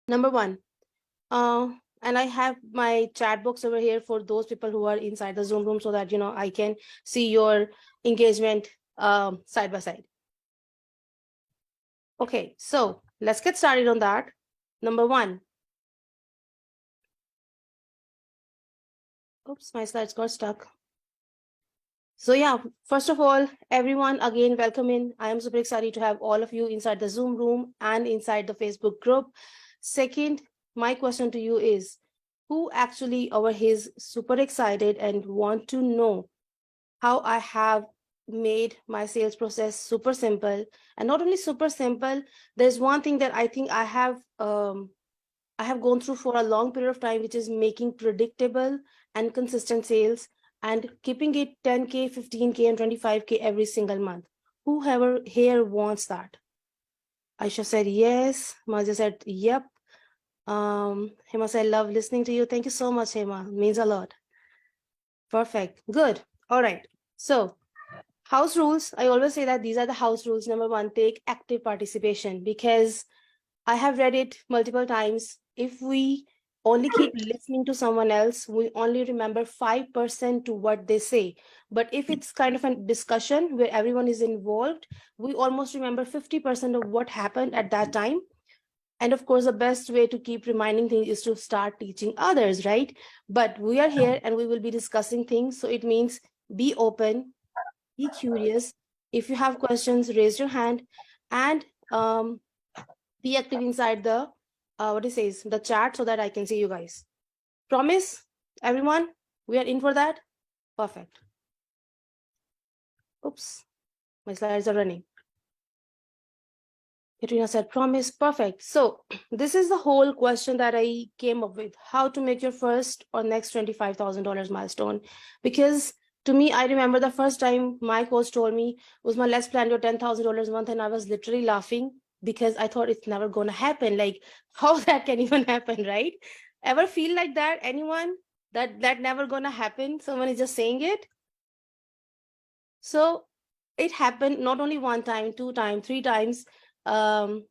Number one, uh, and I have my chat box over here for those people who are inside the Zoom room so that, I can see your engagement side by side. Okay, so let's get started on that. Number one. Oops, my slides got stuck. So yeah, first of all, everyone, again, welcome in. I am super excited to have all of you inside the Zoom room and inside the Facebook group. Second, my question to you is, who actually over here is super excited and want to know how I have made my sales process super simple? And not only super simple, there's one thing that I think I have gone through for a long period of time, which is making predictable and consistent sales and keeping it 10K, 15K, and 25K every single month. Whoever here wants that? Aisha said yes. Maja said yep. Hema said, love listening to you. Thank you so much, Hema. Means a lot. Perfect. Good. All right. So, house rules. I always say that these are the house rules. Number one, take active participation, because I have read it multiple times. If we only keep listening to someone else, we only remember 5% to what they say. But if it's kind of a discussion where everyone is involved, we almost remember 50% of what happened at that time. And of course, the best way to keep reminding things is to start teaching others, right? But we are here and we will be discussing things. So it means be open, be curious. If you have questions, raise your hand, and be active inside the what it says, the chat, so that I can see you guys. Promise, everyone, we are in for that. Perfect. Oops, my slides are running. Katrina said, promise, perfect. So this is the whole question that I came up with: how to make your first or next $25,000 milestone. Because to me, I remember the first time my coach told me, was my let's plan your $10,000 a month, and I was literally laughing because I thought it's never gonna happen. Like, how that can even happen, right? Ever feel like that? Anyone? That never gonna happen? Someone is just saying it. So it happened not only one time, two times, three times. Afrin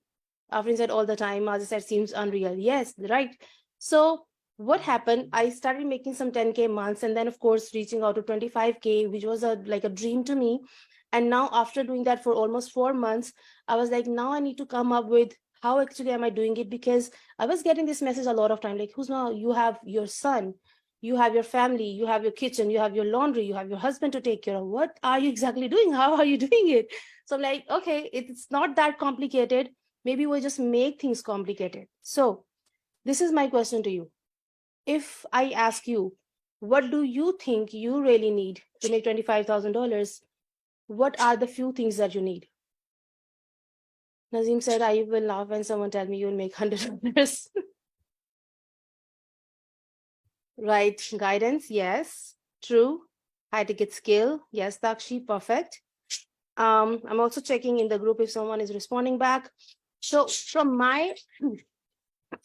said all the time. Maza said seems unreal. Yes, right. So what happened? I started making some 10K months, and then of course reaching out to 25K, which was like a dream to me. And now after doing that for almost 4 months, I was like, now I need to come up with how actually am I doing it, because I was getting this message a lot of time, like, who's now, you have your son, you have your family, you have your kitchen, you have your laundry, you have your husband to take care of. What are you exactly doing? How are you doing it? So I'm like, okay, it's not that complicated. Maybe we just make things complicated. So this is my question to you. If I ask you, what do you think you really need to make $25,000? What are the few things that you need? Nazim said, I will laugh when someone tell me you'll make $100. Right. Guidance. Yes. True. High ticket skill. Yes, Dakshi. Perfect. I'm also checking in the group if someone is responding back. So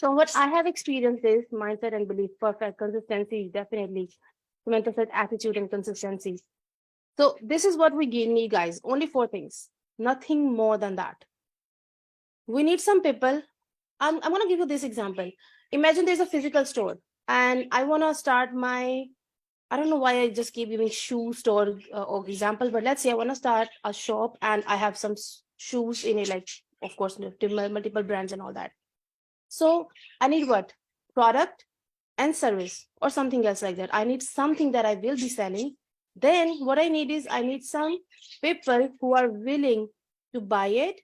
what I have experienced is mindset and belief. Perfect. Consistency, definitely. Mental set, attitude, and consistency. So this is what we need, guys. Only four things. Nothing more than that. We need some people. I'm going to give you this example. Imagine there's a physical store and I want to start my, I don't know why I just keep giving shoe store or example, but let's say I want to start a shop and I have some shoes in it, like, of course, multiple brands and all that. So I need what? Product and service or something else like that. I need something that I will be selling. Then what I need is I need some people who are willing to buy it.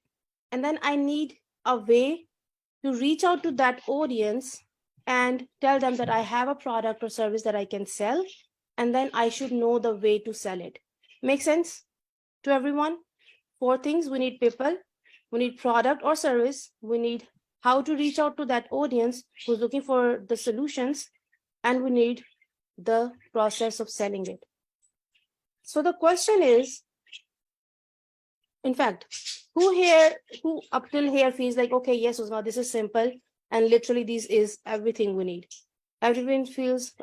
And then I need a way to reach out to that audience and tell them that I have a product or service that I can sell. And then I should know the way to sell it. Make sense to everyone? Four things: we need people, we need product or service, we need how to reach out to that audience who's looking for the solutions, and we need the process of selling it. So the question is, in fact, who up till here feels like, okay, yes, Uzma, this is simple, and literally this is everything we need. Everyone feels,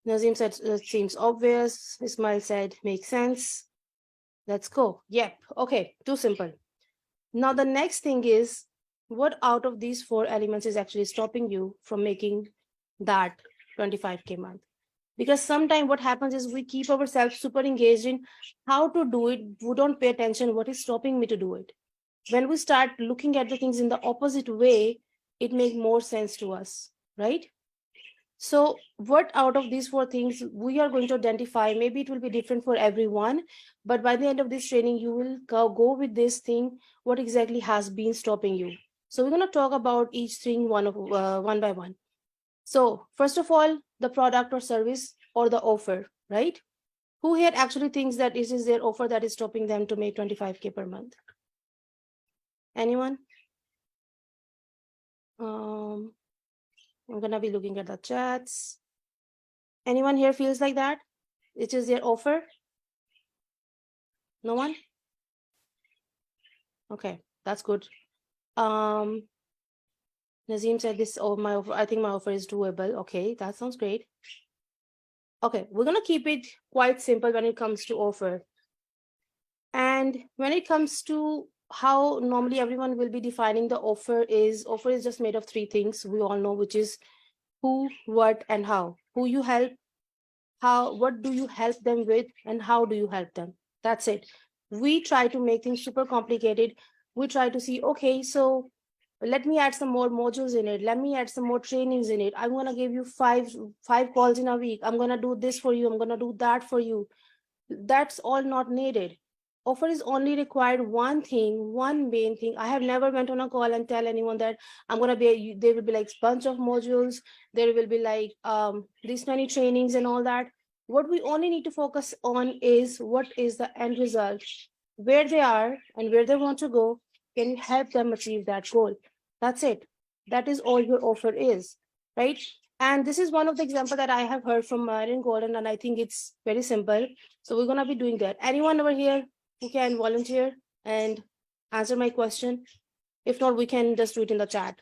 Nazim said, it seems obvious. Ismail said, makes sense. Let's go. Yep. Okay. Too simple. Now, the next thing is, what out of these four elements is actually stopping you from making that 25K month? Because sometimes what happens is we keep ourselves super engaged in how to do it. We don't pay attention what is stopping me to do it. When we start looking at the things in the opposite way, it makes more sense to us, right? So what out of these four things we are going to identify? Maybe it will be different for everyone, but by the end of this training, you will go with this thing, what exactly has been stopping you. So we're going to talk about each thing one by one. So first of all, the product or service or the offer, right? Who here actually thinks that it is their offer that is stopping them to make 25K per month? Anyone? I'm gonna be looking at the chats. Anyone here feels like that? It is their offer? No one? Okay, that's good. Nazim said this, oh, my offer, I think my offer is doable. Okay, that sounds great. Okay, we're gonna keep it quite simple when it comes to offer. And when it comes to how normally everyone will be defining the offer is just made of three things we all know, which is who, what, and how. Who you help, how, what do you help them with, and how do you help them? That's it. We try to make things super complicated. We try to see, okay, so let me add some more modules in it. Let me add some more trainings in it. I'm going to give you five calls in a week. I'm going to do this for you. I'm going to do that for you. That's all not needed. Offer is only required one thing, one main thing. I have never went on a call and tell anyone that I'm going to be, there will be like bunch of modules. There will be like these many trainings and all that. What we only need to focus on is what is the end result, where they are and where they want to go. Can you help them achieve that goal? That's it. That is all your offer is, right? And this is one of the example that I have heard from Myron Golden, and I think it's very simple. So we're gonna be doing that. Anyone over here who can volunteer and answer my question? If not, we can just do it in the chat.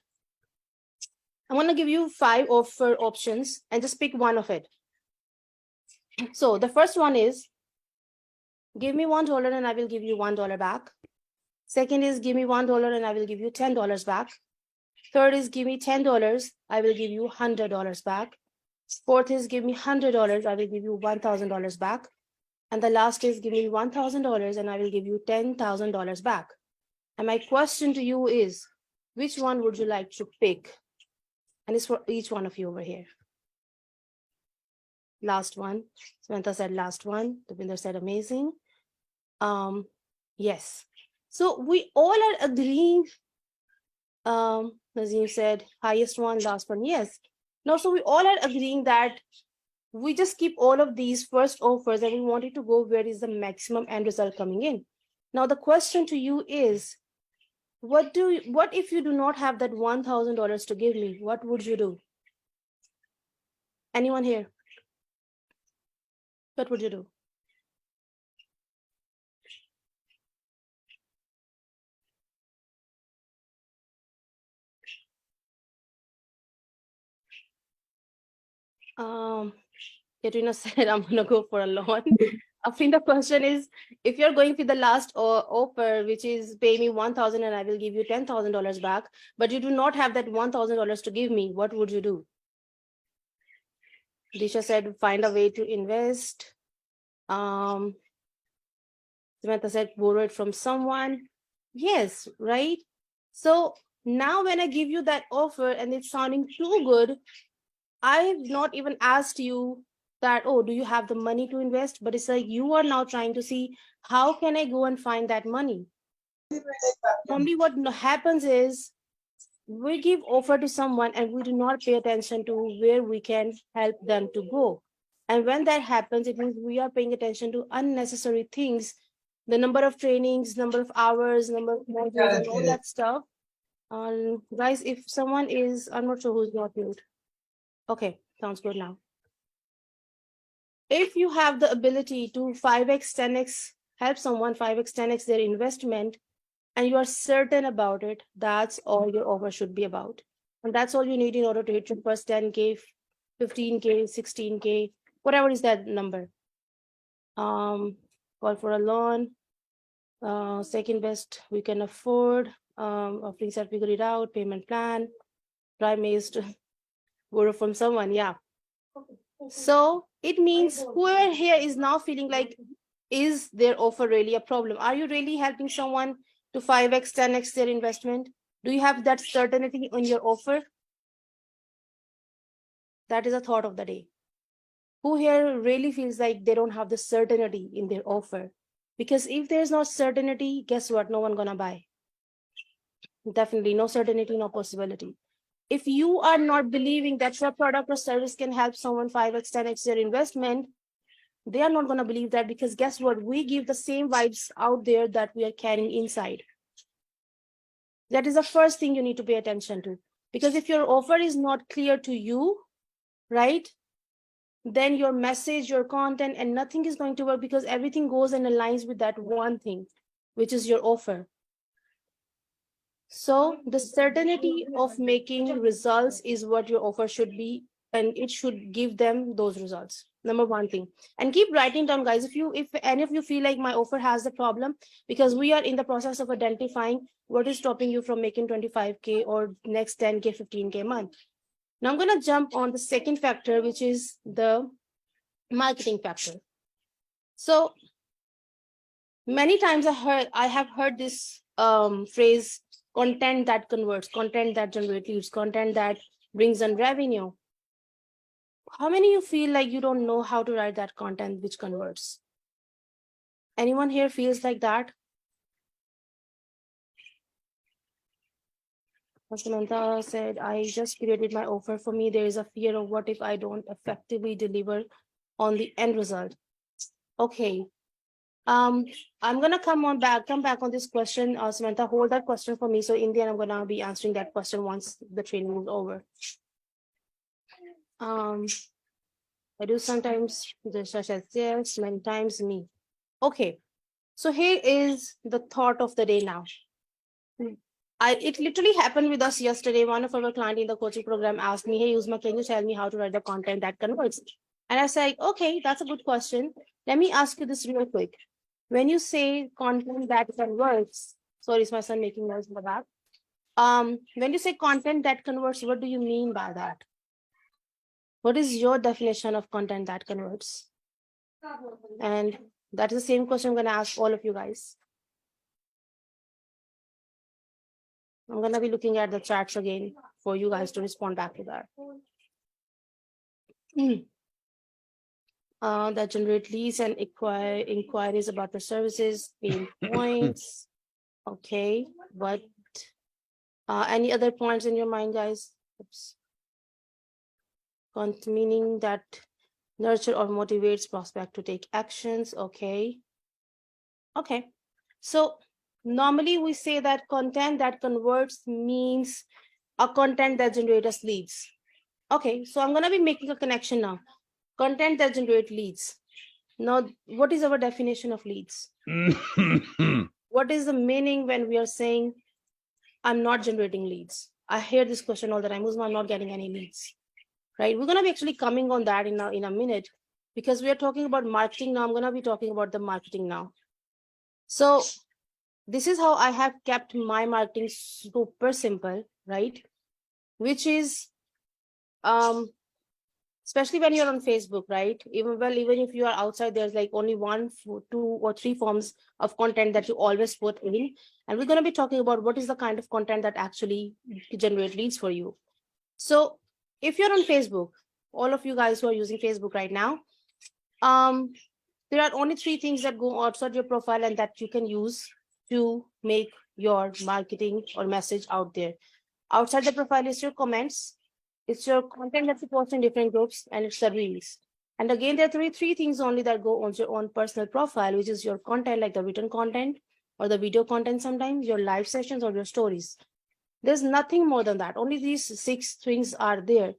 I'm gonna give you 5 offer options and just pick one of it. So the first one is, give me $1 and I will give you $1 back. Second is, give me $1 and I will give you $10 back. Third is, give me $10, I will give you $100 back. Fourth is, give me $100, I will give you $1,000 back. And the last is, give me $1,000 and I will give you $10,000 back. And my question to you is, which one would you like to pick? And it's for each one of you over here. Last one. Samantha said last one. Devinder said amazing. Yes. So we all are agreeing. Nazim said highest one, last one. Yes. Now, so we all are agreeing that we just keep all of these first offers and we wanted to go where is the maximum end result coming in. Now, the question to you is, what if you do not have that $1,000 to give me? What would you do? Anyone here? What would you do? Katrina said, I'm gonna go for a loan. I think the question is, if you're going for the last offer, which is pay me 1,000 and I will give you $10,000 back, but you do not have that $1,000 to give me, what would you do? Disha said, find a way to invest. Samantha said, borrow it from someone. Yes, right? So now when I give you that offer and it's sounding too good, I've not even asked you that, oh, do you have the money to invest? But it's like you are now trying to see, how can I go and find that money? Normally what happens is we give offer to someone and we do not pay attention to where we can help them to go. And when that happens, it means we are paying attention to unnecessary things, the number of trainings, number of hours, number of modules, and all that stuff. Guys, if someone is, I'm not sure who's not mute. Okay, sounds good now. If you have the ability to 5x, 10x, help someone 5x, 10x their investment, and you are certain about it, that's all your offer should be about. And that's all you need in order to hit your first 10K, 15K, 16K, whatever is that number. Call for a loan. Second best we can afford. Offering said figure it out, payment plan, try maze to borrow from someone. Yeah. So it means whoever here is now feeling like, is their offer really a problem? Are you really helping someone to 5x, 10x their investment? Do you have that certainty on your offer? That is a thought of the day. Who here really feels like they don't have the certainty in their offer? Because if there's no certainty, guess what? No one gonna buy. Definitely no certainty, no possibility. If you are not believing that your product or service can help someone 5x, 10x their investment, they are not going to believe that, because guess what? We give the same vibes out there that we are carrying inside. That is the first thing you need to pay attention to. Because if your offer is not clear to you, right, then your message, your content, and nothing is going to work, because everything goes and aligns with that one thing, which is your offer. So the certainty of making results is what your offer should be, and it should give them those results. Number one thing. And keep writing down, guys, if any of you feel like my offer has the problem, because we are in the process of identifying what is stopping you from making 25K or next 10K, 15K month. Now I'm going to jump on the second factor, which is the marketing factor. So many times I have heard this phrase, content that converts, content that generates leads, content that brings in revenue. How many of you feel like you don't know how to write that content which converts? Anyone here feels like that? Samantha said, I just created my offer. For me, there is a fear of what if I don't effectively deliver on the end result. Okay. I'm gonna come back on this question. Samantha, hold that question for me. So in the end, I'm gonna be answering that question once the training is over. I do sometimes, such as yes, many times me. Okay, so here is the thought of the day now. It literally happened with us yesterday. One of our clients in the coaching program asked me, hey, Uzma, can you tell me how to write the content that converts? And I said, okay, that's a good question. Let me ask you this real quick. When you say content that converts, sorry, is my son making noise in the back? When you say content that converts, what do you mean by that? What is your definition of content that converts? And that is the same question I'm going to ask all of you guys. I'm going to be looking at the charts again for you guys to respond back to that. That generate leads and inquiries about the services, pain points. Okay, but any other points in your mind, guys? Oops. Meaning that nurture or motivates prospect to take actions. Okay. Okay. So normally we say that content that converts means a content that generates leads. Okay, so I'm going to be making a connection now. Content that generates leads. Now, what is our definition of leads? What is the meaning when we are saying I'm not generating leads? I hear this question all the time. I'm not getting any leads, right? We're going to be actually coming on that in a minute, because we are talking about marketing now. I'm going to be talking about the marketing now. So this is how I have kept my marketing super simple, right? Which is, especially when you're on Facebook, right? Even if you are outside, there's like only 1, 2, or 3 forms of content that you always put in. And we're going to be talking about what is the kind of content that actually generate leads for you. So if you're on Facebook, all of you guys who are using Facebook right now, there are only 3 things that go outside your profile and that you can use to make your marketing or message out there. Outside the profile is your comments, it's your content that you post in different groups, and it's the reels. And again, there are three things only that go on your own personal profile, which is your content, like the written content or the video content, sometimes your live sessions or your stories. There's nothing more than that. Only these 6 things are there.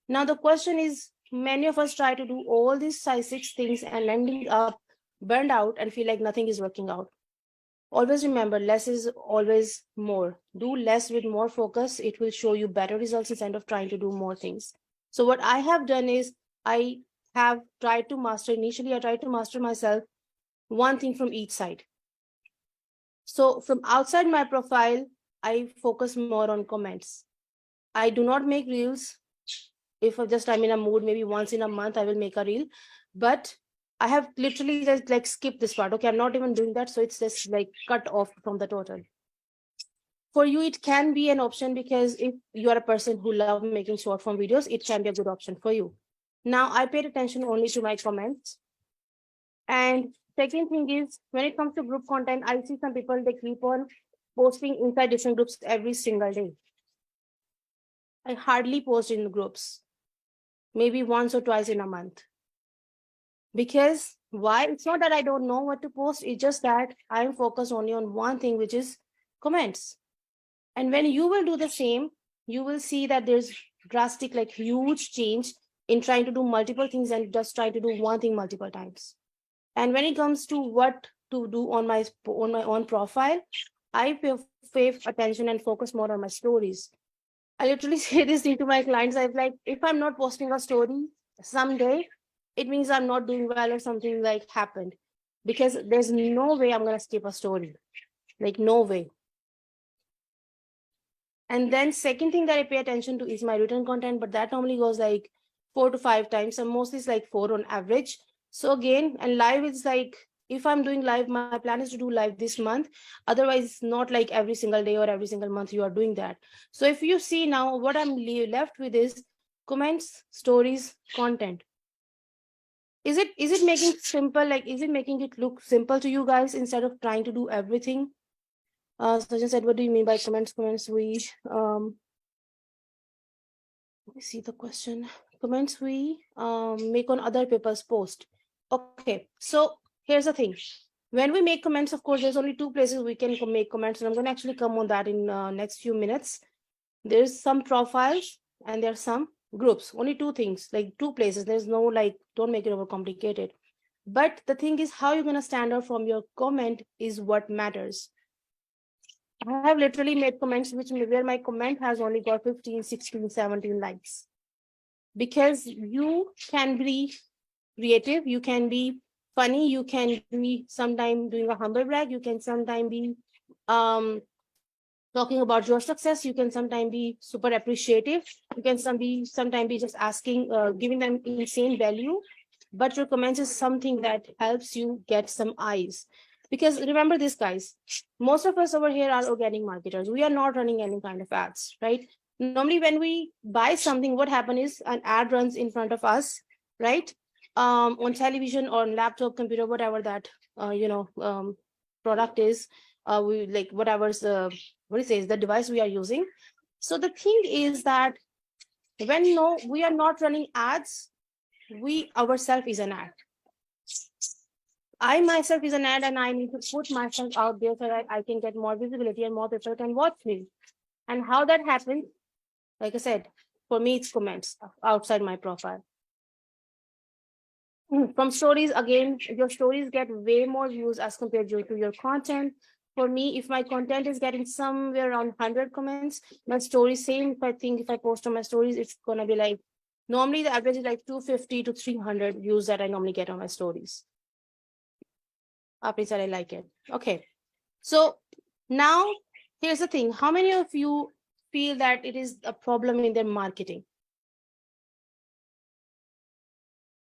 Now, the question is, many of us try to do all these 6 things and ending up burned out and feel like nothing is working out. Always remember, less is always more. Do less with more focus. It will show you better results instead of trying to do more things. So what I have done is I have tried to master, initially I tried to master myself one thing from each side. So from outside my profile, I focus more on comments. I do not make reels. If I'm in a mood, maybe once in a month I will make a reel, but I have literally just like skipped this part. Okay, I'm not even doing that, so it's just like cut off from the total. For you, it can be an option, because if you are a person who love making short form videos, it can be a good option for you. Now, I paid attention only to my comments. And second thing is, when it comes to group content, I see some people, they keep on posting inside different groups every single day. I hardly post in groups, maybe once or twice in a month. Because why? It's not that I don't know what to post, it's just that I'm focused only on one thing, which is comments. And when you will do the same, you will see that there's drastic, like huge change in trying to do multiple things and just try to do one thing multiple times. And when it comes to what to do on my own profile, I pay attention and focus more on my stories. I literally say this to my clients. I'm like, if I'm not posting a story someday, it means I'm not doing well or something like happened, because there's no way I'm gonna skip a story. Like no way. And then second thing that I pay attention to is my written content, but that normally goes like 4 to 5 times, and mostly it's like 4 on average. So again, and live is like, if I'm doing live, my plan is to do live this month. Otherwise, not like every single day or every single month you are doing that. So if you see now, what I'm left with is comments, stories, content. Is it making simple? Like, is it making it look simple to you guys instead of trying to do everything? Sajjan said, what do you mean by comments? Comments we let me see the question. Comments we make on other people's post. Okay, so here's the thing. When we make comments, of course, there's only two places we can make comments, and I'm going to actually come on that in next few minutes. There's some profiles and there's some groups. Only two things, like two places. There's no like, don't make it over complicated. But the thing is, how you're going to stand out from your comment is what matters. I have literally made comments where my comment has only got 15, 16, 17 likes. Because you can be creative, you can be funny, you can be sometime doing a humble brag, you can sometime be talking about your success, you can sometime be super appreciative, you can sometime be just asking, giving them insane value. But your comments is something that helps you get some eyes. Because remember this, guys, most of us over here are organic marketers. We are not running any kind of ads, right? Normally when we buy something, what happens is an ad runs in front of us, right? On television or on laptop, computer, whatever that product is, we like whatever's what it says, the device we are using. So the thing is that when we are not running ads, we ourselves is an ad. I myself is an ad, and I need to put myself out there so that I can get more visibility and more people can watch me. And how that happens, like I said, for me, it's comments outside my profile. From stories, again, your stories get way more views as compared to your content. For me, if my content is getting somewhere around 100 comments, my story, same, if I post on my stories, it's going to be like, normally the average is like 250 to 300 views that I normally get on my stories. Apni said I like it. Okay. So now here's the thing. How many of you feel that it is a problem in their marketing?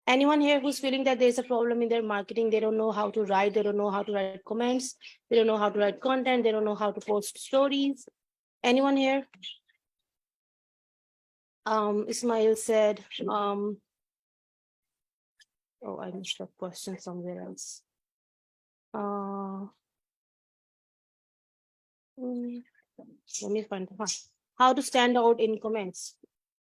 Anyone here who's feeling that there's a problem in their marketing? They don't know how to write, they don't know how to write comments, they don't know how to write content, they don't know how to post stories. Anyone here? Ismail said, oh, I missed a question somewhere else. Let me find how to stand out in comments.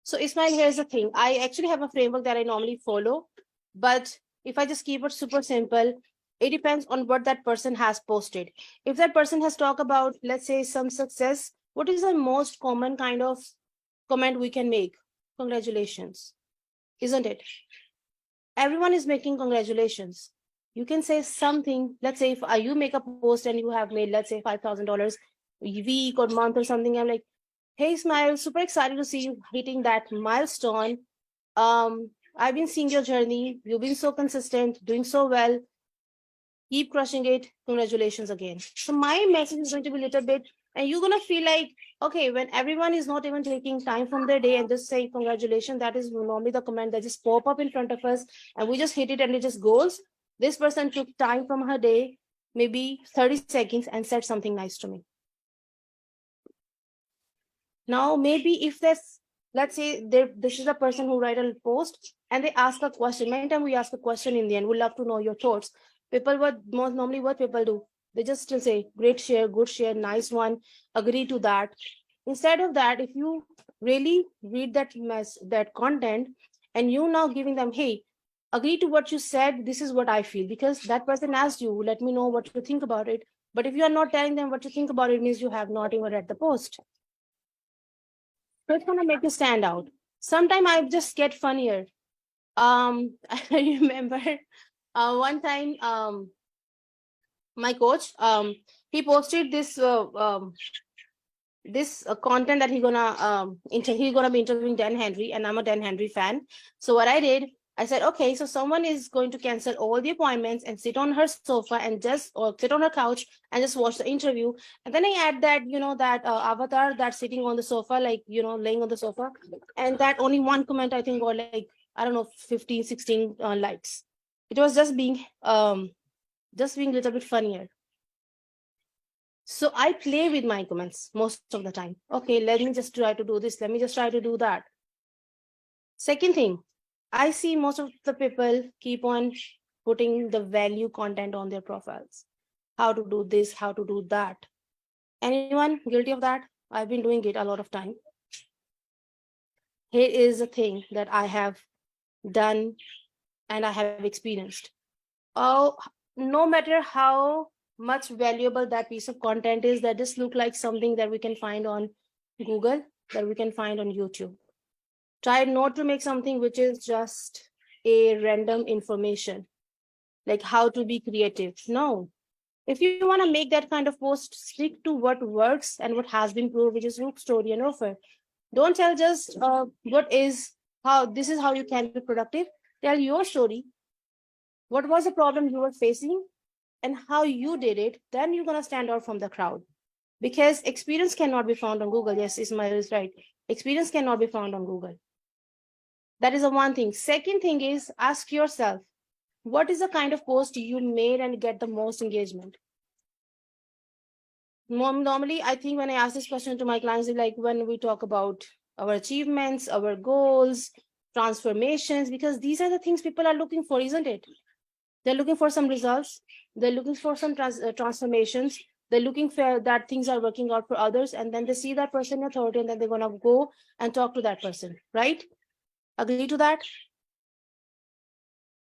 So Ismail, here's the thing. I actually have a framework that I normally follow, but if I just keep it super simple, it depends on what that person has posted. If that person has talked about, let's say, some success, what is the most common kind of comment we can make? Congratulations, isn't it? Everyone is making congratulations. You can say something. Let's say if you make a post and you have made, let's say, $5,000 a week or month or something, I'm like, hey, Smile, super excited to see you hitting that milestone. I've been seeing your journey. You've been so consistent, doing so well. Keep crushing it. Congratulations again. So my message is going to be a little bit And you're gonna feel like, okay, when everyone is not even taking time from their day and just saying congratulations, that is normally the comment that just pop up in front of us and we just hit it and it just goes. This person took time from her day, maybe 30 seconds, and said something nice to me. Now, maybe if there's, let's say this is a person who write a post and they ask a question. Many times we ask a question in the end, we love to know your thoughts. People, what most normally what people do, they just still say, great share, good share, nice one, agree to that. Instead of that, if you really read that content and you now giving them, hey, agree to what you said, this is what I feel, because that person asked you, let me know what you think about it. But if you are not telling them what you think about it, means you have not even read the post. So it's gonna make you stand out. Sometimes I just get funnier. I remember one time my coach he posted this content that he's gonna be interviewing Dan Henry, and I'm a Dan Henry fan. So what I did, I said, okay, so someone is going to cancel all the appointments and sit on her sofa and just or sit on her couch and just watch the interview. And then I add that, that avatar that's sitting on the sofa, like, laying on the sofa, and that only one comment I think got like, I don't know, 15, 16 likes. It was just being a little bit funnier. So I play with my comments most of the time. Okay, let me just try to do this. Let me just try to do that. Second thing, I see most of the people keep on putting the value content on their profiles. How to do this, how to do that. Anyone guilty of that? I've been doing it a lot of time. Here is a thing that I have done and I have experienced. Oh, no matter how much valuable that piece of content is, that just look like something that we can find on Google, that we can find on YouTube. Try not to make something which is just a random information, like how to be creative. No. If you want to make that kind of post, stick to what works and what has been proved, which is hook, story, and offer. Don't tell just how this is how you can be productive. Tell your story. What was the problem you were facing and how you did it? Then you're going to stand out from the crowd, because experience cannot be found on Google. Yes, Ismail is right. Experience cannot be found on Google. That is the one thing. Second thing is, ask yourself, what is the kind of post you made and get the most engagement? Normally, I think when I ask this question to my clients, like when we talk about our achievements, our goals, transformations, because these are the things people are looking for, isn't it? They're looking for some results. They're looking for some transformations. They're looking for that things are working out for others, and then they see that person in authority, and then they're gonna go and talk to that person, right? Agree to that?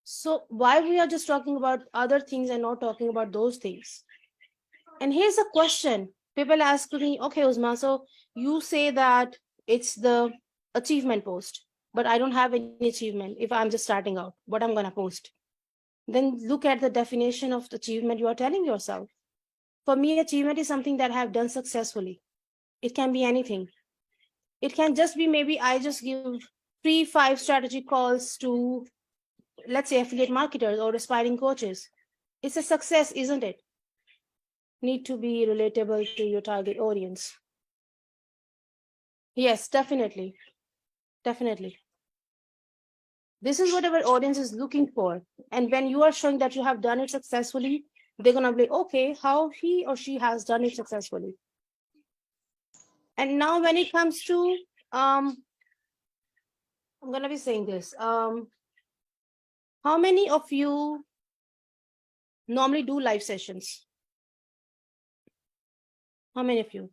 So why we are just talking about other things and not talking about those things? And here's a question. People ask me, okay, Uzma, so you say that it's the achievement post, but I don't have any achievement if I'm just starting out. What I'm gonna post? Then look at the definition of achievement you are telling yourself. For me, achievement is something that I have done successfully. It can be anything. It can just be maybe I just give 3-5 strategy calls to, let's say, affiliate marketers or aspiring coaches. It's a success, isn't it? Need to be relatable to your target audience. Yes, definitely. Definitely. This is what our audience is looking for. And when you are showing that you have done it successfully, they're going to be, okay, how he or she has done it successfully. And now when it comes to, I'm going to be saying this. How many of you normally do live sessions? How many of you?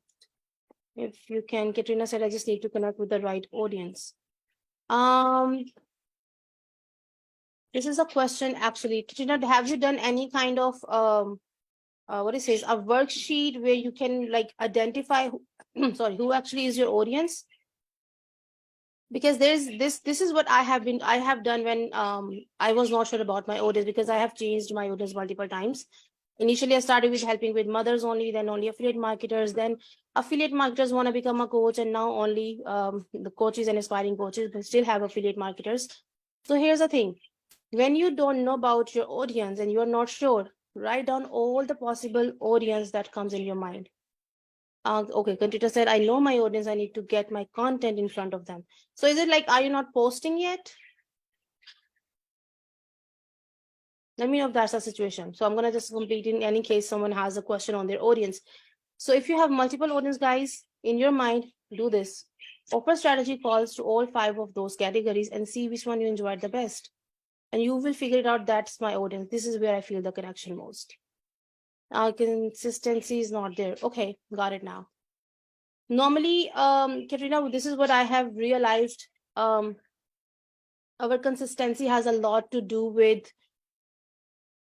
If you can, Katrina said, I just need to connect with the right audience. This is a question actually. Katrina, have you done any kind of what it says, a worksheet where you can like identify sorry, who actually is your audience? Because there's this is what I have done when I was not sure about my audience, because I have changed my audience multiple times. Initially I started with helping with mothers only, then only affiliate marketers, then affiliate marketers want to become a coach, and now only the coaches and aspiring coaches, but still have affiliate marketers. So here's the thing, when you don't know about your audience and you're not sure, write down all the possible audience that comes in your mind. Okay, Kantita said, I know my audience, I need to get my content in front of them. So is it like, are you not posting yet? Let me know if that's the situation. So I'm going to just complete in any case someone has a question on their audience. So if you have multiple audience, guys, in your mind, do this. Offer strategy calls to all 5 of those categories and see which one you enjoyed the best. And you will figure it out, that's my audience. This is where I feel the connection most. Consistency is not there. Okay, got it now. Normally, Katrina, this is what I have realized. Our consistency has a lot to do with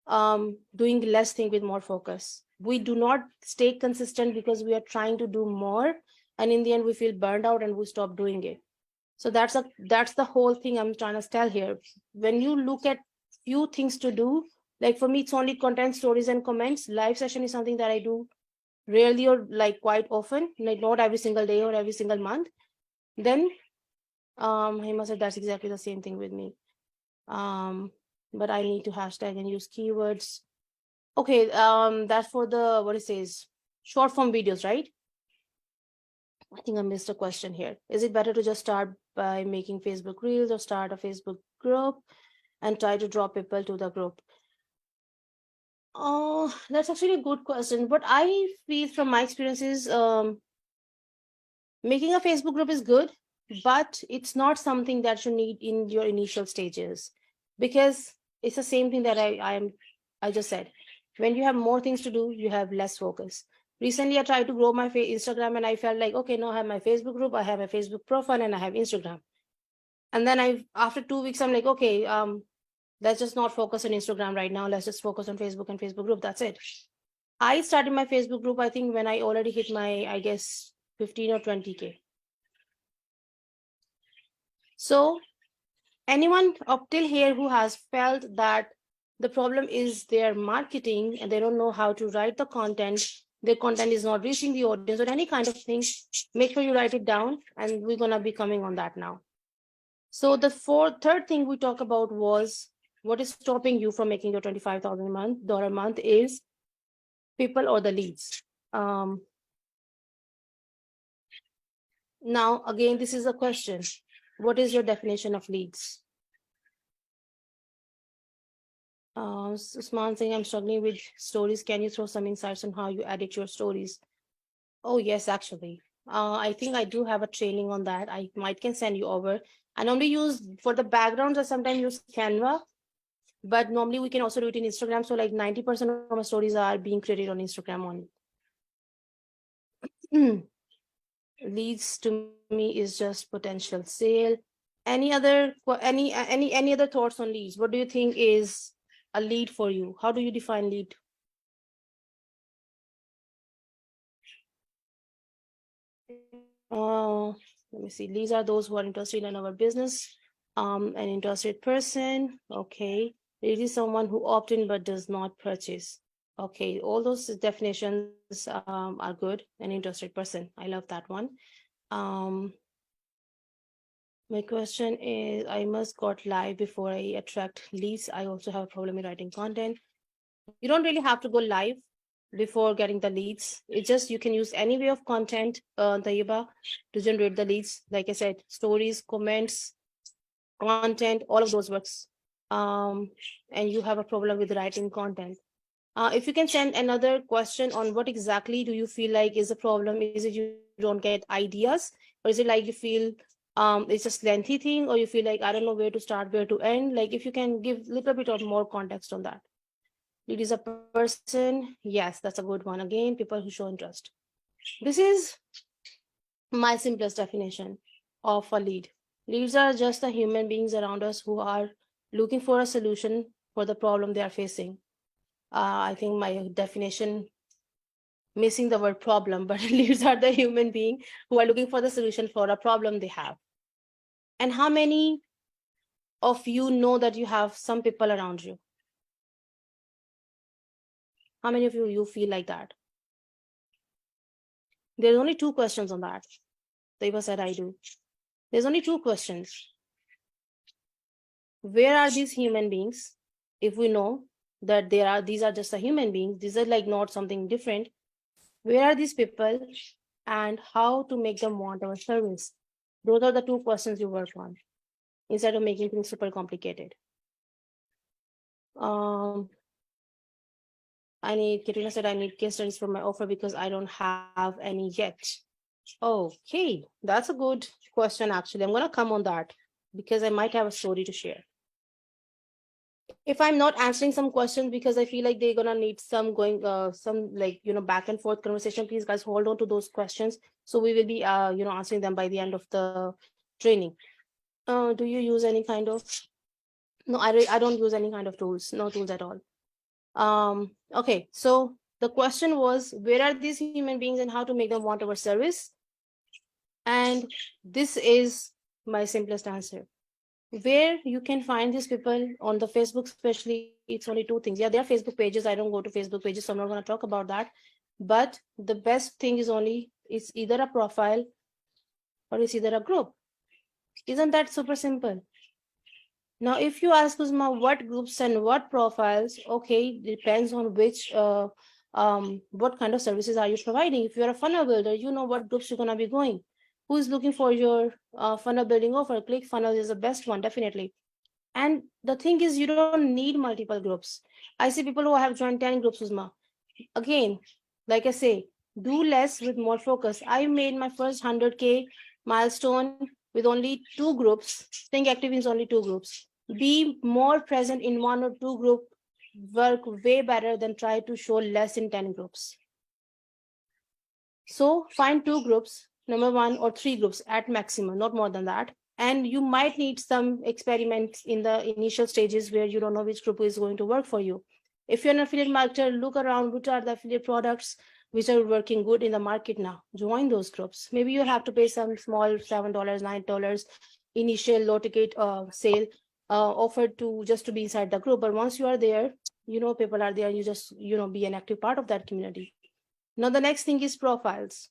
doing less thing with more focus. We do not stay consistent because we are trying to do more, and in the end we feel burned out and we stop doing it. So that's the whole thing I'm trying to tell here. When you look at few things to do, like for me it's only content, stories and comments. Live session is something that I do rarely or like quite often, like not every single day or every single month. Then Hema said that's exactly the same thing with me. But I need to hashtag and use keywords. Okay, that's for the what it says, short form videos, right? I think I missed a question here. Is it better to just start by making Facebook Reels or start a Facebook group and try to draw people to the group? Oh, that's actually a good question. But I feel from my experiences, making a Facebook group is good, but it's not something that you need in your initial stages, because it's the same thing that I just said. When you have more things to do, you have less focus. Recently, I tried to grow my Instagram, and I felt like, okay, now I have my Facebook group, I have a Facebook profile, and I have Instagram. And then after 2 weeks, I'm like, okay, let's just not focus on Instagram right now. Let's just focus on Facebook and Facebook group. That's it. I started my Facebook group, I think, when I already hit my, I guess, 15 or 20K. So anyone up till here who has felt that the problem is their marketing and they don't know how to write the content, their content is not reaching the audience or any kind of thing, make sure you write it down, and we're going to be coming on that now. So the third thing we talked about was what is stopping you from making your $25,000 a month is people or the leads. Now, again, this is a question. What is your definition of leads? Usman saying, I'm struggling with stories. Can you throw some insights on how you edit your stories? Oh, yes, actually. I think I do have a training on that. I might can send you over. I normally use for the backgrounds, I sometimes use Canva, but normally we can also do it in Instagram. So like 90% of my stories are being created on Instagram only. Leads to me is just potential sale. Any other any other thoughts on leads? What do you think is a lead for you? How do you define lead? Let me see. These are those who are interested in our business. An interested person. Okay. It is someone who opt in but does not purchase. Okay. All those definitions are good. An interested person. I love that one. My question is, I must got live before I attract leads. I also have a problem in writing content. You don't really have to go live before getting the leads. It's just you can use any way of content, Tayyiba, to generate the leads. Like I said, stories, comments, content, all of those works. And you have a problem with writing content. If you can send another question on what exactly do you feel like is a problem? Is it you don't get ideas, or is it like you feel it's just lengthy thing, or you feel like I don't know where to start, where to end? Like if you can give a little bit of more context on that. Lead is a person. Yes, that's a good one. Again, people who show interest. This is my simplest definition of a lead. Leads are just the human beings around us who are looking for a solution for the problem they are facing. I think my definition missing the word problem, but leads are the human being who are looking for the solution for a problem they have. And how many of you know that you have some people around you? How many of you feel like that? There's only 2 questions on that. Deva said I do. There's only 2 questions. Where are these human beings? If we know that these are just a human beings, these are like not something different. Where are these people? and how to make them want our service. Those are the two questions you work on instead of making things super complicated. Katrina said I need case studies for my offer because I don't have any yet. Okay, that's a good question actually. I'm gonna come on that because I might have a story to share. If I'm not answering some questions because I feel like they're gonna need some going some like back and forth conversation, please guys hold on to those questions. So we will be answering them by the end of the training. Do you use any kind of no, I don't use any kind of tools, no tools at all. Okay, so the question was where are these human beings and how to make them want our service? And this is my simplest answer. Where you can find these people on the Facebook, especially, it's only two things. Yeah, there are Facebook pages. I don't go to Facebook pages, so I'm not going to talk about that. But the best thing is only it's either a profile or it's either a group. Isn't that super simple? Now, if you ask Uzma what groups and what profiles, okay, depends on which what kind of services are you providing. If you're a funnel builder, you know what groups you're gonna be going. Who is looking for your funnel building offer? ClickFunnels is the best one, definitely. And the thing is, you don't need multiple groups. I see people who have joined 10 groups, Uzma. Again, like I say, do less with more focus. I made my first 100K milestone with only two groups. Think Active is only two groups. Be more present in one or two group, work way better than try to show less in 10 groups. So find two groups, number one or three groups at maximum, not more than that. And you might need some experiments in the initial stages where you don't know which group is going to work for you. If you're an affiliate marketer, look around which are the affiliate products which are working good in the market now. Join those groups. Maybe you have to pay some small $7, $9 initial low ticket sale offered to just to be inside the group. But once you are there, people are there, you just be an active part of that community. Now the next thing is profiles.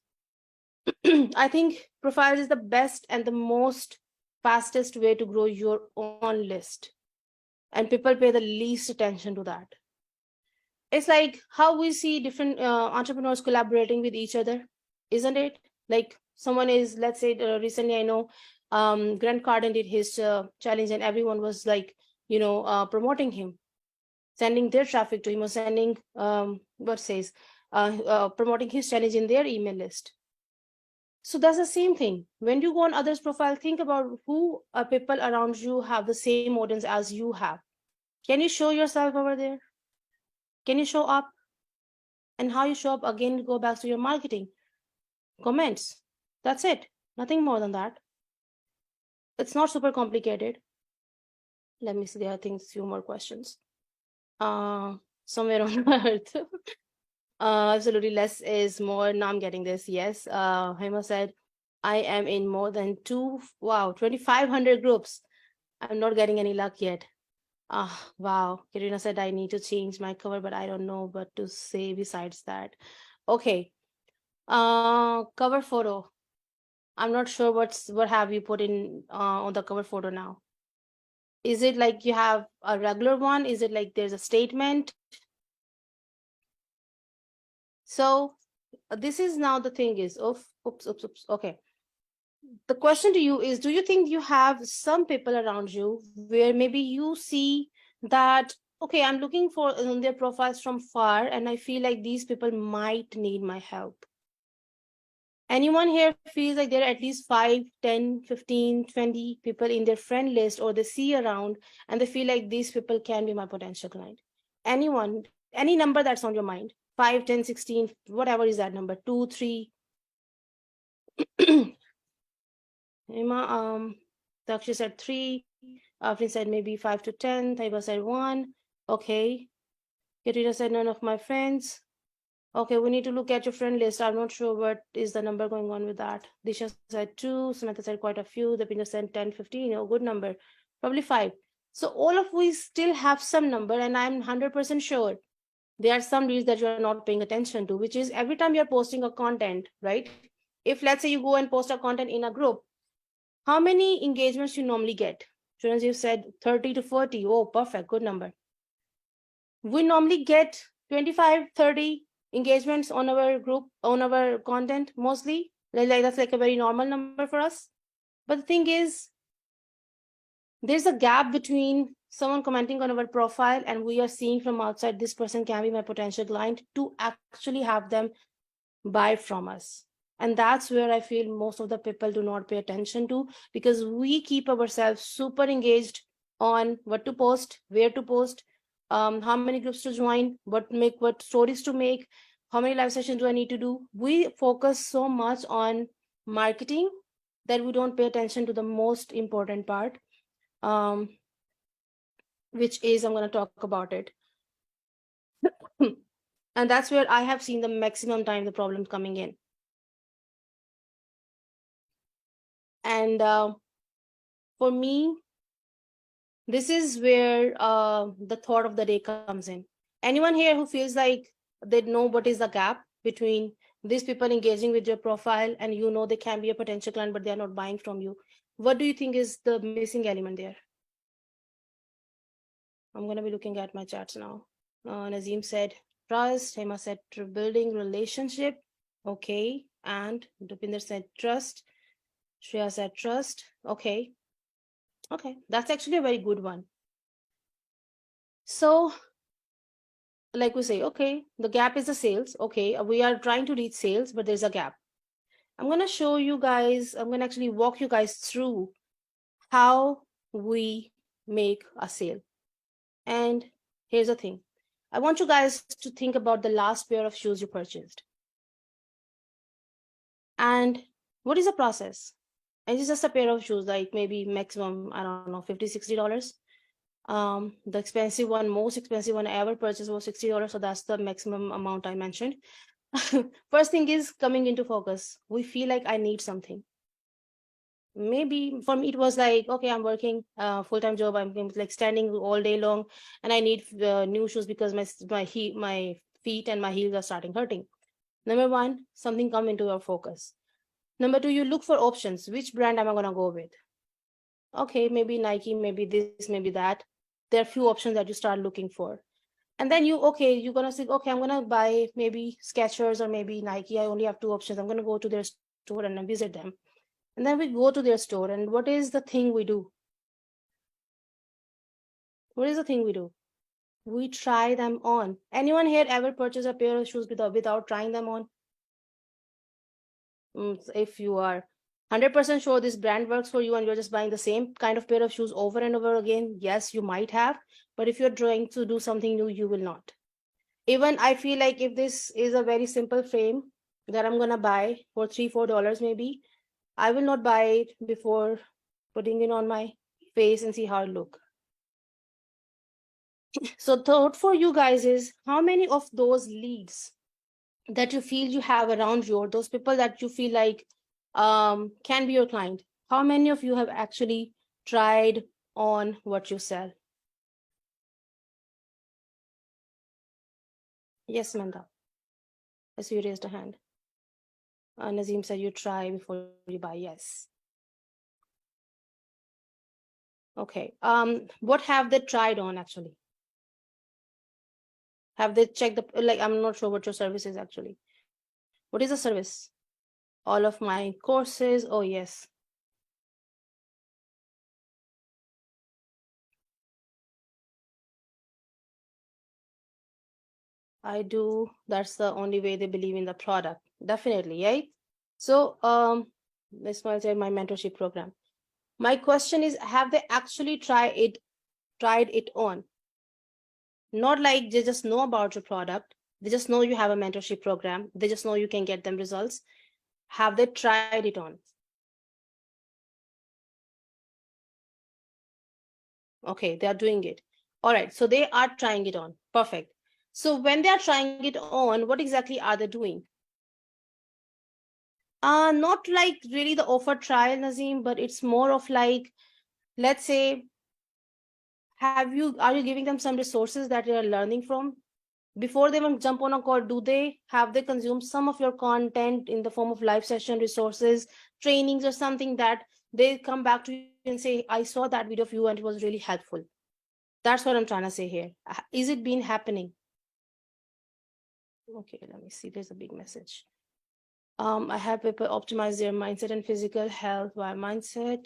I think profiles is the best and the most fastest way to grow your own list. And people pay the least attention to that. It's like how we see different entrepreneurs collaborating with each other, isn't it? Like someone is, let's say, recently I know Grant Cardone did his challenge, and everyone was like, promoting him, sending their traffic to him, or sending promoting his challenge in their email list. So that's the same thing. When you go on others' profile, think about who people around you have the same audience as you have. Can you show yourself over there? Can you show up? And how you show up, again, go back to your marketing. Comments. That's it. Nothing more than that. It's not super complicated. Let me see. There are, I think, few more questions. Somewhere on earth. Absolutely, less is more. Now I'm getting this. Yes. Hema said, I am in more than 2,500 groups. I'm not getting any luck yet. Wow. Kirina said, I need to change my cover, but I don't know what to say besides that. Okay. Cover photo. I'm not sure what have you put in on the cover photo now. Is it like you have a regular one? Is it like there's a statement? So this is now the thing is, oops. Okay. The question to you is, do you think you have some people around you where maybe you see that, okay, I'm looking for their profiles from far and I feel like these people might need my help? Anyone here feels like there are at least 5, 10, 15, 20 people in their friend list or they see around and they feel like these people can be my potential client? Anyone, any number that's on your mind, 5, 10, 16, whatever is that number, 2, 3. Emma, Dakshi said 3. Afrin said maybe 5 to 10. Taiba said 1. Okay. Katrina said none of my friends. Okay, we need to look at your friend list. I'm not sure what is the number going on with that. Disha said 2. Samantha said quite a few. Dipinda said 10, 15. Oh, good number. Probably 5. So all of we still have some number, and I'm 100% sure there are some leads that you're not paying attention to, which is every time you're posting a content, right? If let's say you go and post a content in a group, how many engagements you normally get? Students, you said 30 to 40. Oh, perfect. Good number. We normally get 25, 30 engagements on our group, on our content, mostly. Like that's like a very normal number for us. But the thing is, there's a gap between someone commenting on our profile and we are seeing from outside this person can be my potential client to actually have them buy from us. And that's where I feel most of the people do not pay attention to, because we keep ourselves super engaged on what to post, where to post, how many groups to join, what stories to make, how many live sessions do I need to do. We focus so much on marketing that we don't pay attention to the most important part, um, which is I'm going to talk about it. And that's where I have seen the maximum time the problem coming in. And for me, this is where the thought of the day comes in. Anyone here who feels like they know what is the gap between these people engaging with your profile and you know they can be a potential client, but they are not buying from you? What do you think is the missing element there? I'm going to be looking at my chats now. Nazim said trust. Hema said building relationship. Okay. And Dupinder said trust. Shreya said trust. Okay. Okay. That's actually a very good one. So, like we say, okay, the gap is the sales. Okay. We are trying to reach sales, but there's a gap. I'm going to show you guys, I'm going to actually walk you guys through how we make a sale. And here's the thing. I want you guys to think about the last pair of shoes you purchased. And what is the process? And it's just a pair of shoes, like maybe maximum, I don't know, $50, $60. The expensive one, most expensive one I ever purchased was $60. So that's the maximum amount I mentioned. First thing is coming into focus. We feel like I need something. Maybe for me it was like, okay, I'm working full-time job, I'm like standing all day long, and I need new shoes because my feet and my heels are starting hurting. Number one, something come into your focus. Number two, you look for options. Which brand am I going to go with? Okay, maybe Nike, maybe this, maybe that. There are few options that you start looking for. And then you're going to say, okay, I'm going to buy maybe Skechers or maybe Nike. I only have two options. I'm going to go to their store and visit them. And then we go to their store, and what is the thing we do? What is the thing we do? We try them on. Anyone here ever purchase a pair of shoes without trying them on? If you are 100% sure this brand works for you and you're just buying the same kind of pair of shoes over and over again, yes, you might have. But if you're trying to do something new, you will not. Even I feel like if this is a very simple frame that I'm going to buy for $3-4 maybe, I will not buy it before putting it on my face and see how it look. So thought for you guys is, how many of those leads that you feel you have around you, or those people that you feel like can be your client, how many of you have actually tried on what you sell? Yes, Manda. I see you raised a hand. Nazim said you try before you buy. Yes. Okay. What have they tried on actually? Have they checked the, like, I'm not sure what your service is actually. What is the service? All of my courses. Oh, yes. I do. That's the only way they believe in the product. Definitely, right? So, this was my mentorship program. My question is, have they actually tried it on? Not like they just know about your product. They just know you have a mentorship program. They just know you can get them results. Have they tried it on? Okay, they are doing it. All right, so they are trying it on. Perfect. So when they are trying it on, what exactly are they doing? Not like really the offer trial, Nazim, but it's more of like, let's say, are you giving them some resources that they are learning from? Before they even jump on a call, have they consumed some of your content in the form of live session resources, trainings, or something that they come back to you and say, I saw that video of you and it was really helpful? That's what I'm trying to say here. Is it been happening? Okay, let me see. There's a big message. I help people optimize their mindset and physical health via mindset,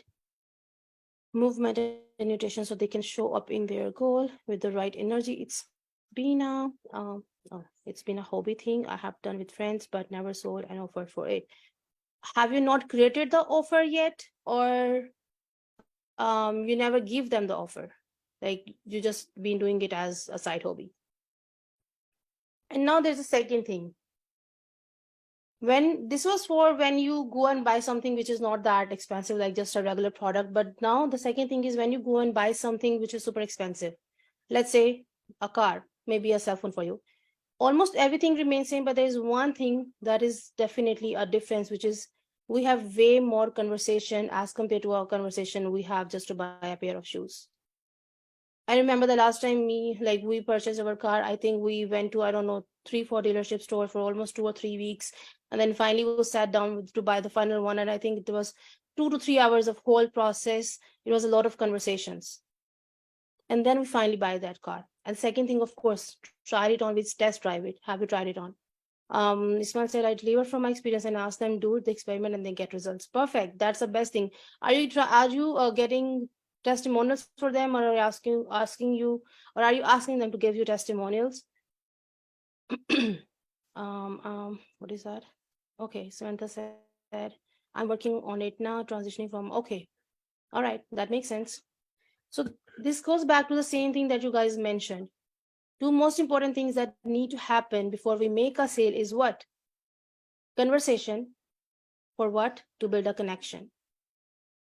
movement, and nutrition so they can show up in their goal with the right energy. It's been a hobby thing I have done with friends, but never sold an offer for it. Have you not created the offer yet, or you never give them the offer? Like you just been doing it as a side hobby. And now there's a second thing. When this was for when you go and buy something which is not that expensive, like just a regular product. But now the second thing is when you go and buy something which is super expensive. Let's say a car, maybe a cell phone for you. Almost everything remains same, but there is one thing that is definitely a difference, which is we have way more conversation as compared to our conversation we have just to buy a pair of shoes. I remember the last time we purchased our car. I think we went to, I don't know, 3, 4 dealership store for almost 2 or 3 weeks, and then finally we sat down to buy the final one. And I think it was 2 to 3 hours of whole process. It was a lot of conversations, and then we finally buy that car. And second thing, of course, try it on, with test drive it. Have you tried it on? Ismail said, I deliver from my experience and ask them, do the experiment and then get results. Perfect. That's the best thing. Are you getting testimonials for them, or are you asking you, or are you asking them to give you testimonials? What is that? Okay, Samantha said, I'm working on it now, transitioning from, okay, all right, that makes sense. So this goes back to the same thing that you guys mentioned. Two most important things that need to happen before we make a sale is what? Conversation. For what? To build a connection.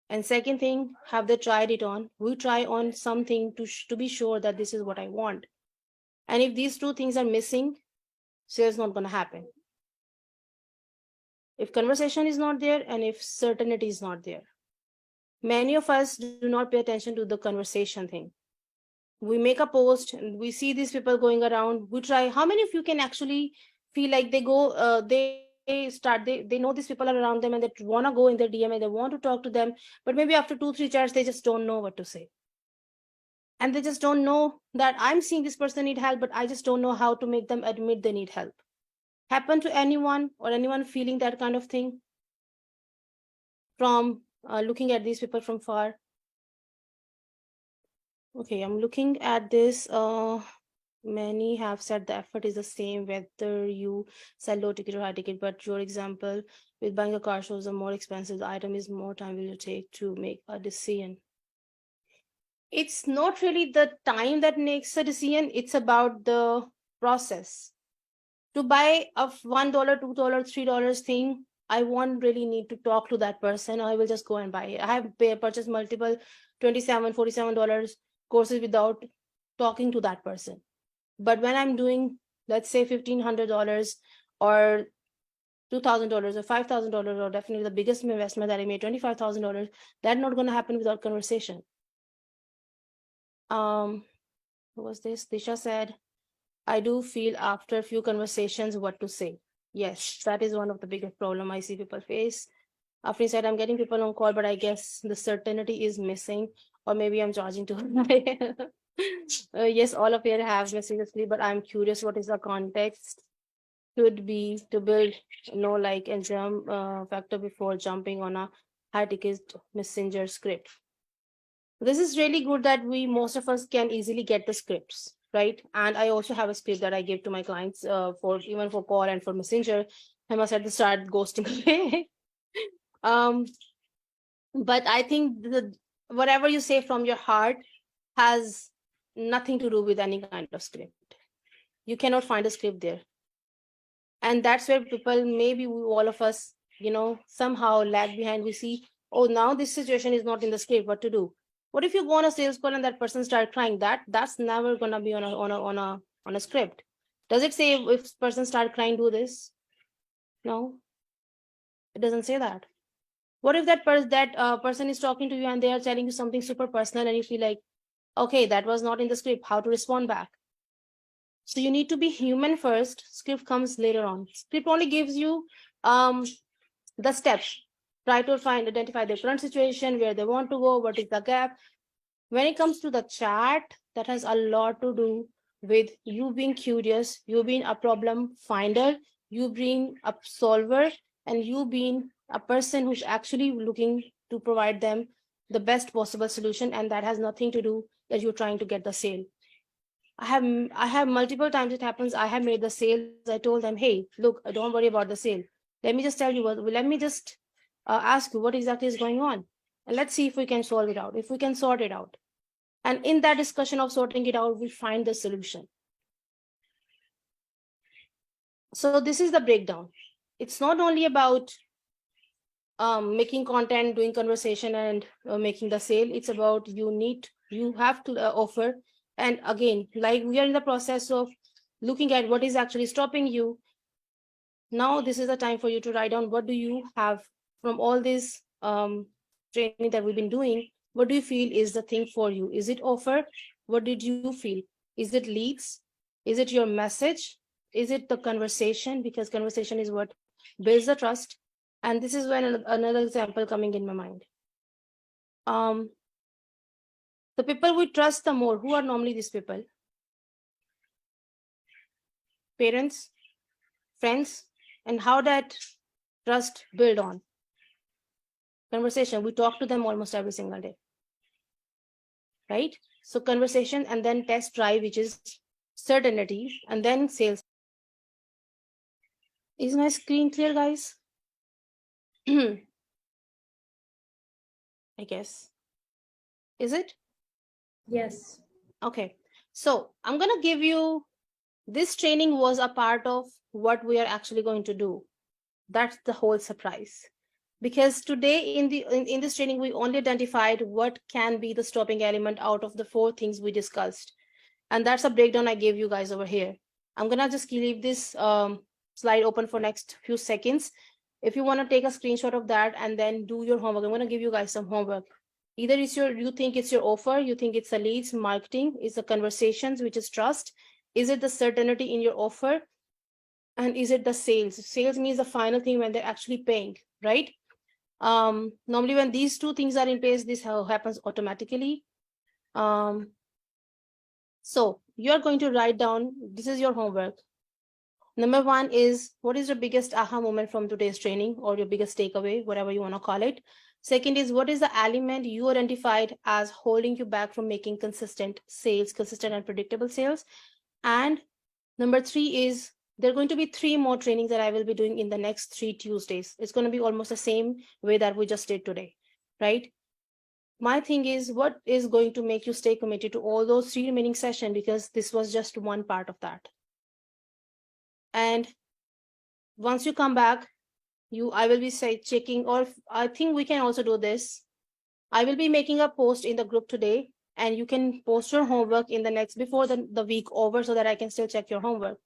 And second thing, have they tried it on? We try on something to be sure that this is what I want. And if these two things are missing, sales not going to happen. If conversation is not there and if certainty is not there. Many of us do not pay attention to the conversation thing. We make a post and we see these people going around. We try. How many of you can actually feel like they know these people are around them and they want to go in their DM and they want to talk to them, but maybe after 2, 3 chats they just don't know what to say, and they just don't know that I'm seeing this person need help, but I just don't know how to make them admit they need help. Happen to anyone, or anyone feeling that kind of thing from looking at these people from far? Okay, I'm looking at this. Many have said the effort is the same whether you sell low ticket or high ticket, but your example with buying a car shows the more expensive the item is, more time will you take to make a decision. It's not really the time that makes a decision, it's about the process. To buy a $1, $2, $3 thing, I won't really need to talk to that person. I will just go and buy it. I have purchased multiple $27, $47 courses without talking to that person. But when I'm doing, let's say, $1,500 or $2,000 or $5,000, or definitely the biggest investment that I made, $25,000, that's not going to happen without conversation. Who was this? Disha said, I do feel after a few conversations what to say. Yes, that is one of the biggest problem I see people face. After he said, I'm getting people on call, but I guess the certainty is missing, or maybe I'm charging too high. Yes, all of you have seriously, but I'm curious what is the context could be to build like and jump factor before jumping on a high ticket messenger script. This is really good that most of us can easily get the scripts, right? And I also have a script that I give to my clients for even for call and for messenger. I must at the start ghosting away. um but I think whatever you say from your heart has nothing to do with any kind of script. You cannot find a script there. And that's where people, maybe all of us, somehow lag behind. We see, oh, now this situation is not in the script, what to do? What if you go on a sales call and that person start crying? That's never gonna be on a script. Does it say if person start crying, do this? No, it doesn't say that. What if that person is talking to you and they are telling you something super personal and you feel like, okay, that was not in the script, how to respond back? So you need to be human first, script comes later on. Script only gives you the steps. Try to identify their current situation, where they want to go, what is the gap. When it comes to the chat, that has a lot to do with you being curious, you being a problem finder, you being a solver, and you being a person who's actually looking to provide them the best possible solution, and that has nothing to do that you're trying to get the sale. I have multiple times it happens. I have made the sales. I told them, hey, look, don't worry about the sale. Let me just tell you what. Let me just ask you what exactly is going on, and let's see if we can solve it out. If we can sort it out, and in that discussion of sorting it out, we find the solution. So this is the breakdown. It's not only about making content, doing conversation, and making the sale. It's about you have to offer. And again, like we are in the process of looking at what is actually stopping you. Now this is the time for you to write down what do you have from all this training that we've been doing. What do you feel is the thing for you? Is it offer? What did you feel? Is it leads? Is it your message? Is it the conversation? Because conversation is what builds the trust. And this is when another example coming in my mind. The people we trust the more, who are normally these people? Parents, friends, and how that trust build on conversation. We talk to them almost every single day, right? So conversation, and then test drive, which is certainty, and then sales. Is my screen clear, guys? I guess. Is it? Yes. Okay. So I'm going to give you, this training was a part of what we are actually going to do. That's the whole surprise. Because today in this training, we only identified what can be the stopping element out of the 4 things we discussed. And that's a breakdown I gave you guys over here. I'm going to just leave this slide open for next few seconds. If you want to take a screenshot of that and then do your homework, I'm going to give you guys some homework. Either you think it's your offer, you think it's a leads, marketing, is the conversations, which is trust. Is it the certainty in your offer? And is it the sales? Sales means the final thing when they're actually paying, right? Normally when these 2 things are in place, this happens automatically. So you're going to write down, this is your homework. Number 1 is, what is your biggest aha moment from today's training, or your biggest takeaway, whatever you want to call it. Second is, what is the element you identified as holding you back from making consistent sales, consistent and predictable sales? And number 3 is, there are going to be 3 more trainings that I will be doing in the next 3 Tuesdays. It's going to be almost the same way that we just did today, right? My thing is, what is going to make you stay committed to all those 3 remaining sessions? Because this was just one part of that. And once you come back, I will be checking, or I think we can also do this. I will be making a post in the group today, and you can post your homework in the next, before the week over, so that I can still check your homework.